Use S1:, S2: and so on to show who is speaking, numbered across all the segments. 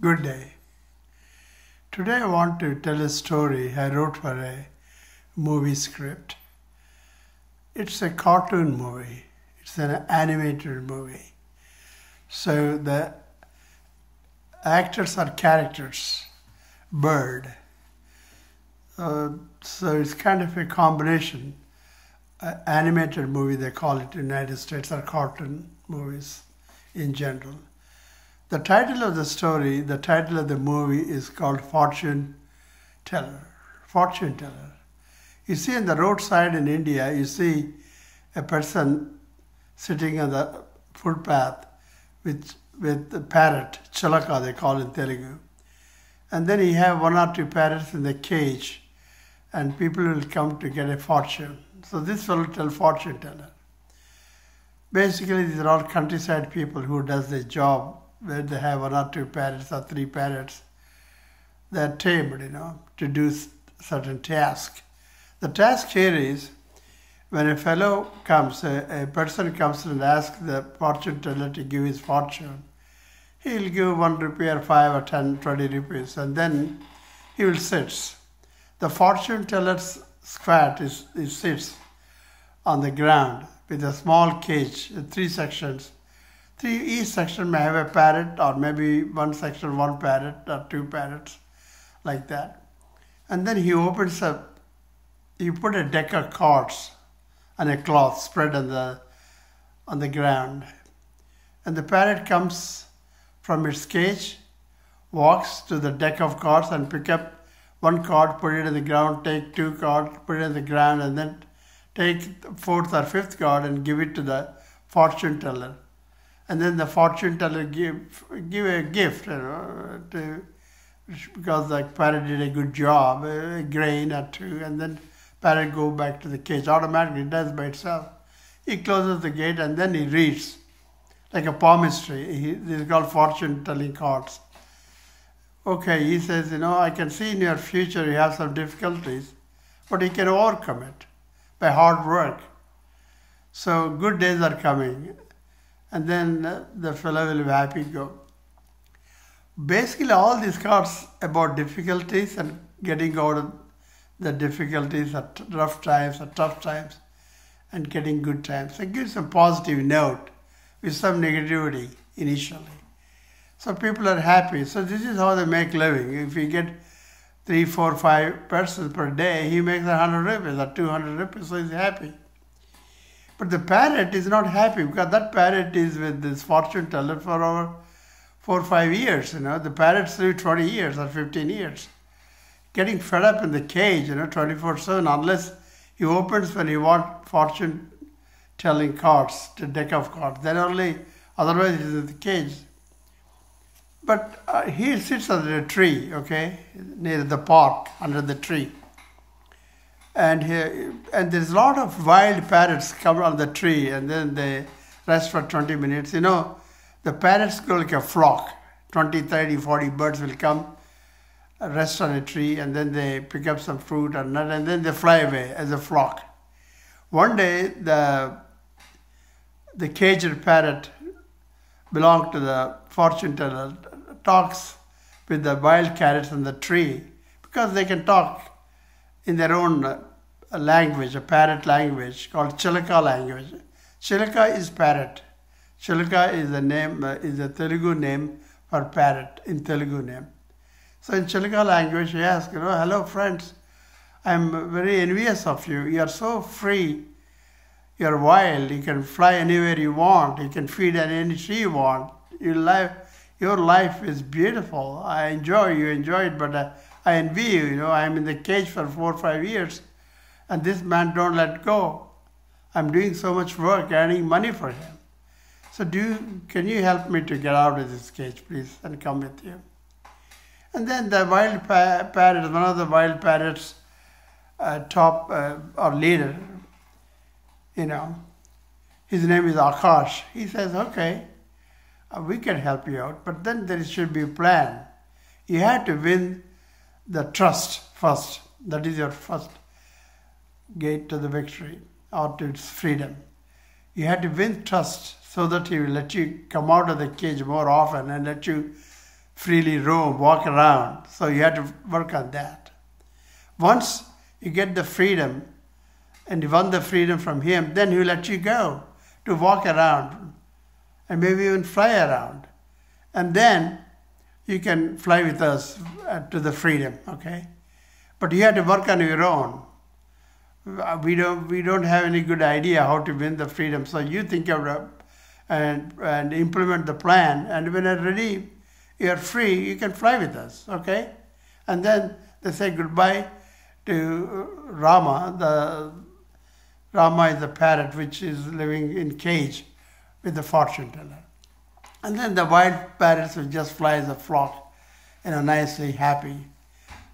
S1: Good day. Today I want to tell a story I wrote for a movie script. It's a cartoon movie. It's an animated movie. So the actors are characters. Bird. So it's kind of a combination. Animated movie they call it in the United States, or cartoon movies in general. The title of the story, the title of the movie is called Fortune Teller. Fortune Teller. You see on the roadside in India, you see a person sitting on the footpath with the parrot, chilaka they call in Telugu. And then you have one or two parrots in the cage, and people will come to get a fortune. So this fellow tells fortune teller. Basically, these are all countryside people who does their job where they have one or two parrots or three parrots. They're tamed, to do certain task. The task here is when a fellow comes, a person comes and asks the fortune teller to give his fortune, he will give 1 rupee or 5 or 10, 20 rupees, and then he will sit. The fortune teller's squat sits on the ground with a small cage, 3 sections. Each section may have a parrot, or maybe one section, 1 parrot or 2 parrots, like that. And then he opens up, he put a deck of cards on a cloth spread on the ground. And the parrot comes from its cage, walks to the deck of cards and pick up 1 card, put it on the ground, take 2 cards, put it on the ground, and then take the 4th or 5th card and give it to the fortune teller. And then the fortune teller give a gift, because the parrot did a good job, a grain or 2, and then parrot go back to the cage. Automatically it does by itself. He closes the gate and then he reads, like a palmistry. This is called fortune telling cards. Okay, he says, I can see in your future you have some difficulties, but you can overcome it by hard work. So good days are coming. And then the fellow will be happy go. Basically, all these cards about difficulties and getting out of the difficulties at rough times, at tough times, and getting good times. It gives a positive note with some negativity initially. So people are happy. So this is how they make living. If you get 3, 4, 5 persons per day, he makes 100 rupees or 200 rupees, so he's happy. But the parrot is not happy because that parrot is with this fortune teller for over 4 or 5 years. The parrots live 20 years or 15 years. Getting fed up in the cage, 24/7, unless he opens when he wants fortune telling cards, the deck of cards. Then only, otherwise he's in the cage. But he sits under a tree, near the park, under the tree. And there's a lot of wild parrots come on the tree, and then they rest for 20 minutes. The parrots go like a flock. 20, 30, 40 birds will come, rest on a tree, and then they pick up some fruit or nut, and then they fly away as a flock. One day, the caged parrot belonged to the fortune teller, talks with the wild parrots on the tree, because they can talk in their own language, a parrot language called chilaka language. Chilaka is parrot. Chilaka is the name, is a Telugu name for parrot in Telugu name. So in Chilaka language, he asks, hello friends, I'm very envious of you. You are so free. You're wild. You can fly anywhere you want. You can feed on any tree you want. Your life is beautiful. I enjoy you enjoy it, but I envy you. I'm in the cage for 4 or 5 years, and this man don't let go. I'm doing so much work, earning money for him. So can you help me to get out of this cage, please, and come with you? And then the wild parrot, one of the wild parrots, top or leader, his name is Akash. He says, okay, we can help you out, but then there should be a plan. You have to win the trust first. That is your first gate to the victory or to its freedom. You have to win trust so that he will let you come out of the cage more often and let you freely roam, walk around. So you have to work on that. Once you get the freedom and you won the freedom from him, then he will let you go to walk around and maybe even fly around. And then you can fly with us to the freedom, okay? But you have to work on your own. We don't have any good idea how to win the freedom. So you think of it and implement the plan. And when you're ready, you're free, you can fly with us, okay? And then they say goodbye to Rama. Rama is the parrot which is living in cage with the fortune teller. And then the wild parrots will just fly as a flock, nicely happy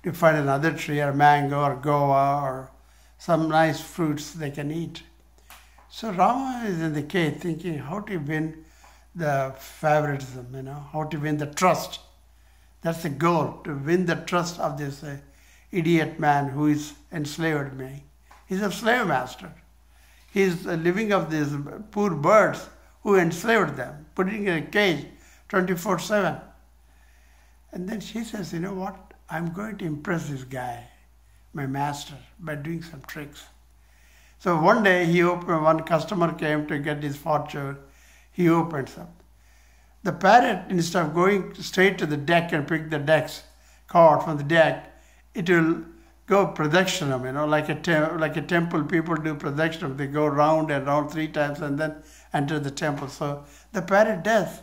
S1: to find another tree or mango or guava or some nice fruits they can eat. So Rama is in the cage thinking how to win the favoritism, how to win the trust. That's the goal, to win the trust of this idiot man who is enslaved me. He's a slave master. He's living of these poor birds who enslaved them, putting in a cage 24/7. And then she says, you know what? I'm going to impress this guy, my master, by doing some tricks. So one day one customer came to get his fortune. He opens up. The parrot, instead of going straight to the deck and pick the deck's card from the deck, it will go pradakshina, like a temple. People do pradakshina. They go round and round 3 times and then enter the temple. So the parrot does,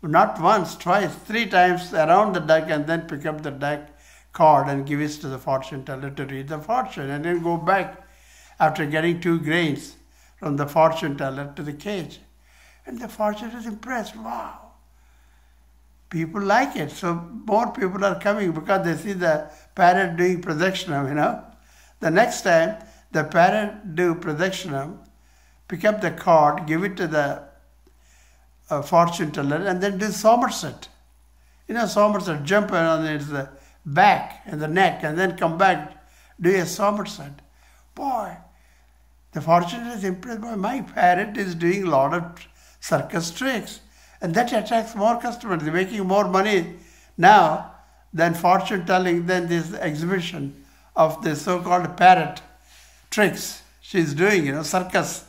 S1: not once, twice, 3 times around the deck and then pick up the deck card and give it to the fortune teller to read the fortune and then go back after getting 2 grains from the fortune teller to the cage. And the fortune is impressed. Wow. People like it. So more people are coming because they see the parrot doing pradakshina, The next time the parrot do pradakshina, pick up the card, give it to the fortune teller and then do somerset. Somerset, jump on its back and the neck and then come back, do a somerset. Boy, the fortune teller is impressed. Boy, my parrot is doing a lot of circus tricks. And that attracts more customers. They're making more money now than fortune telling, than this exhibition of the so-called parrot tricks she's doing, circus.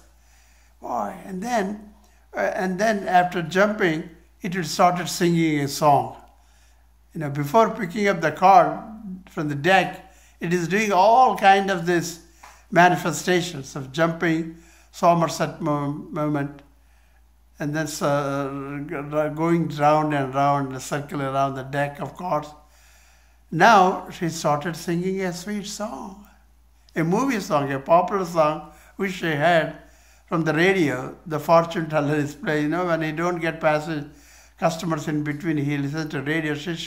S1: Boy, and then after jumping, it started singing a song. Before picking up the card from the deck, it is doing all kind of this manifestations of jumping, somerset movement, and then going round and round, a circle around the deck, of course. Now she started singing a sweet song, a movie song, a popular song, which she had from the radio. The fortune teller is playing. When he don't get customers in between, he listens to radio. She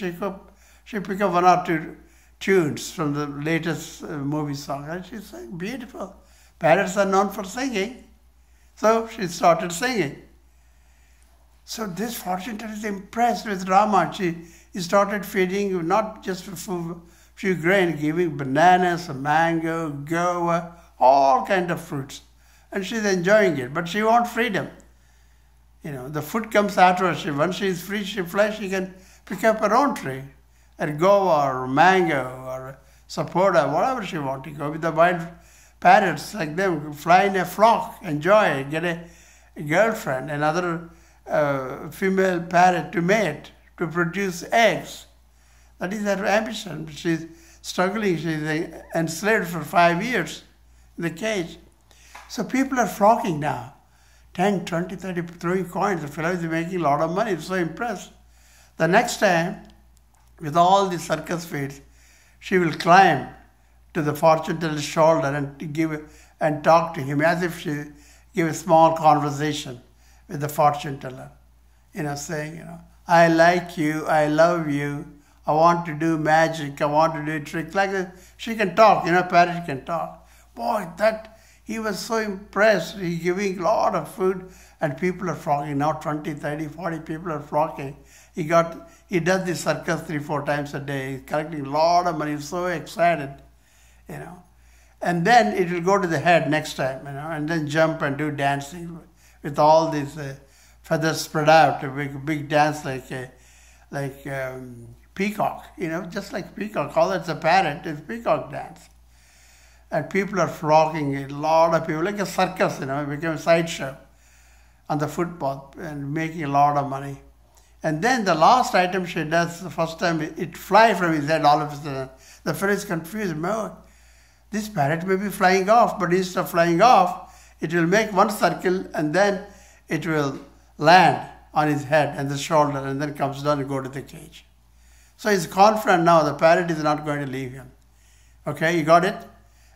S1: pick up 1 or 2 tunes from the latest movie song, and she sang beautiful. Parrots are known for singing, so she started singing. So this fortune teller is impressed with Rama. She started feeding not just a few grain, giving bananas, mango, guava, all kind of fruits. And she's enjoying it, but she wants freedom. The food comes after her. Once she is free, she flies, she can pick up her own tree, or guava, or mango, or sapota, whatever she wants to go. With the wild parrots like them, fly in a flock, enjoy, get a girlfriend, another female parrot to mate, to produce eggs. That is her ambition. She's struggling. She's enslaved for 5 years in the cage. So people are flocking now. 10, 20, 30, throwing coins. The fellow is making a lot of money. So impressed. The next time, with all the circus feats, she will climb to the fortune teller's shoulder and talk to him as if she gave a small conversation with the fortune teller, saying, I like you, I love you, I want to do magic, I want to do a trick. Like that. She can talk, parrot can talk. Boy, he was so impressed. He's giving a lot of food and people are flocking. Now 20, 30, 40 people are flocking. He does this circus 3-4 times a day. He's collecting a lot of money. He's so excited, And then it will go to the head next time, and then jump and do dancing with all these feathers spread out, a big dance like like peacock, just like peacock. Although it's a parrot, it's peacock dance. And people are flocking, a lot of people, like a circus, it became a sideshow on the footpath and making a lot of money. And then the last item she does, the first time, it flies from his head all of a sudden. The fellow is confused. No, this parrot may be flying off, but instead of flying off, it will make one circle and then it will land on his head and the shoulder and then comes down and go to the cage. So he's confident now the parrot is not going to leave him. Okay, you got it?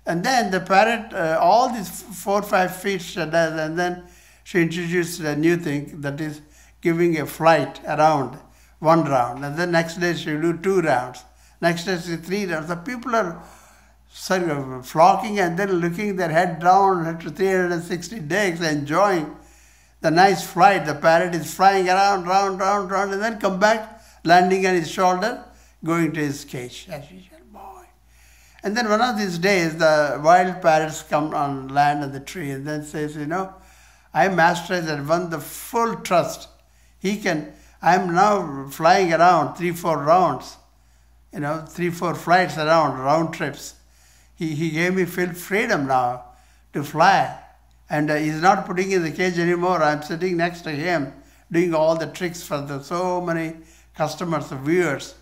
S1: And then the parrot, all these 4 or 5 feet she does, and then she introduced a new thing, that is giving a flight around 1 round. And then next day she will do 2 rounds. Next day she 3 rounds. The people are flocking and then looking their head down after 360 days, enjoying the nice flight. The parrot is flying around, round, and then come back, landing on his shoulder, going to his cage as usual. And then one of these days, the wild parrots come on land on the tree and then says, I mastered and won the full trust. I'm now flying around 3-4 rounds, 3-4 flights around, round trips. He gave me full freedom now to fly. And he's not putting in the cage anymore. I'm sitting next to him, doing all the tricks for so many customers, viewers,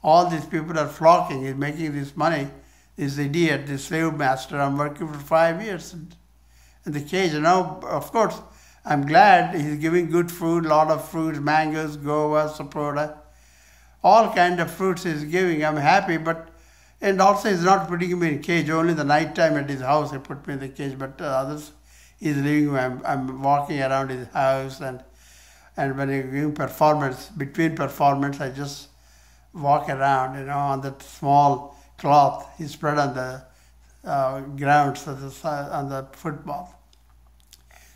S1: All these people are flocking. He's making this money. This idiot, this slave master. I'm working for 5 years in the cage. Now, of course, I'm glad he's giving good food, a lot of fruits, mangoes, guava, sapota, all kind of fruits he's giving. I'm happy, and also he's not putting me in a cage. Only the night time at his house he put me in the cage, but others he's leaving me. I'm walking around his house, and when he's giving performance, between performance, I just walk around, on that small cloth he spread on the grounds on the footpath.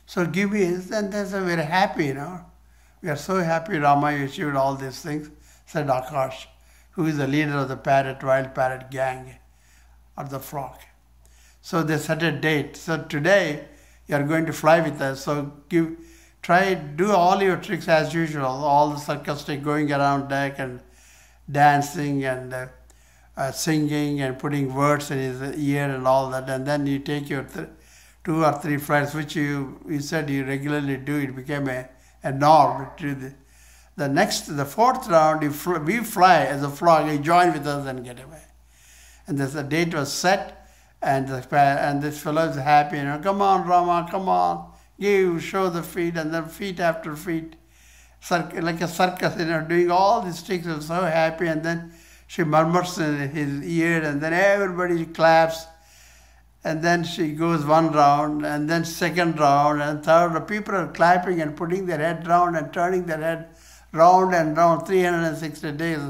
S1: So give me, and then we're happy, We are so happy Rama achieved all these things, said Akash, who is the leader of the wild parrot gang or the flock. So they set a date. So today you are going to fly with us. So do all your tricks as usual, all the circus trick, going around deck and dancing and singing and putting words in his ear and all that, and then you take your 2 or 3 flights, which you said you regularly do. It became a norm. The 4th round, we fly as a flock. You join with us and get away. And the date was set, and this fellow is happy. Come on, Rama, come on, show the feet, and then feet after feet. Like a circus, doing all these tricks. I'm so happy, and then she murmurs in his ear, and then everybody claps, and then she goes 1 round, and then 2nd round, and 3rd. The people are clapping and putting their head round and turning their head round and round, 360 days.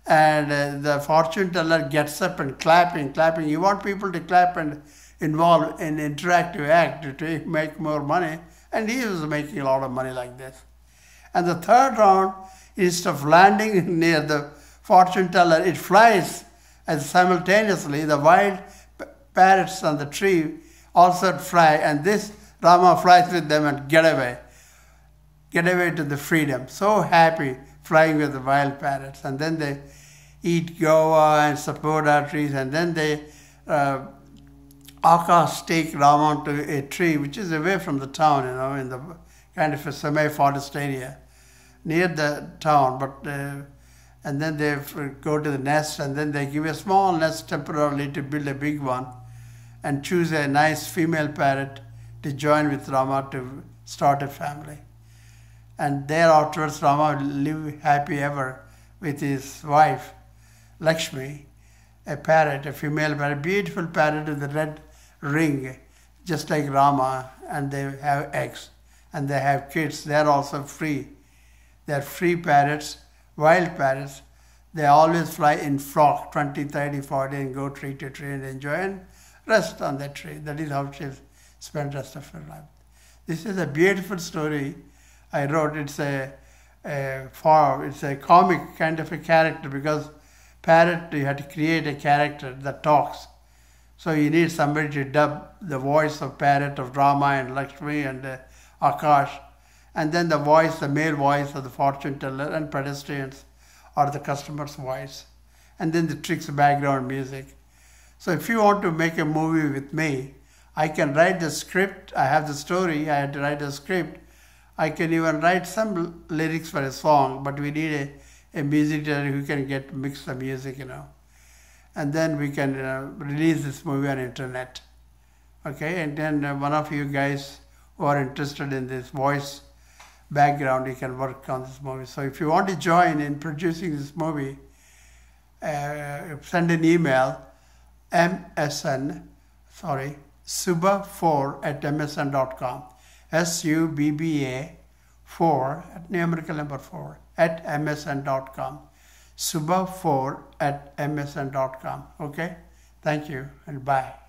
S1: And the fortune teller gets up and clapping. You want people to clap and involve in interactive act to make more money, and he was making a lot of money like this. And the 3rd round, instead of landing near the fortune teller, it flies, and simultaneously the wild parrots on the tree also fly, and this Rama flies with them and get away to the freedom. So happy flying with the wild parrots. And then they eat guava and sapota trees, and then they Akash take Rama to a tree which is away from the town, in the kind of a semi-forest area near the town, and then they go to the nest, and then they give a small nest temporarily to build a big one, and choose a nice female parrot to join with Rama to start a family. And thereafter Rama live happy ever with his wife, Lakshmi, a parrot, a female parrot, beautiful parrot with a red ring, just like Rama, and they have eggs, and they have kids. They are also free. They are free parrots, wild parrots. They always fly in flock, 20, 30, 40, and go tree to tree and enjoy and rest on that tree. That is how she spent the rest of her life. This is a beautiful story I wrote. It's a comic kind of a character, because parrot, you have to create a character that talks. So you need somebody to dub the voice of parrot, of Rama and Lakshmi and Akash, and then the voice, the male voice of the fortune teller and pedestrians or the customer's voice, and then the tricks background music. So if you want to make a movie with me, I can write the script. I have the story. I had to write a script. I can even write some lyrics for a song, but we need a music director who can mix the music, and then we can release this movie on internet. Okay, and then one of you guys who are interested in this voice background, you can work on this movie. So if you want to join in producing this movie, send an email, subba4@msn.com. SUBBA4, numerical number 4, @msn.com. subba4@msn.com. Okay? Thank you and bye.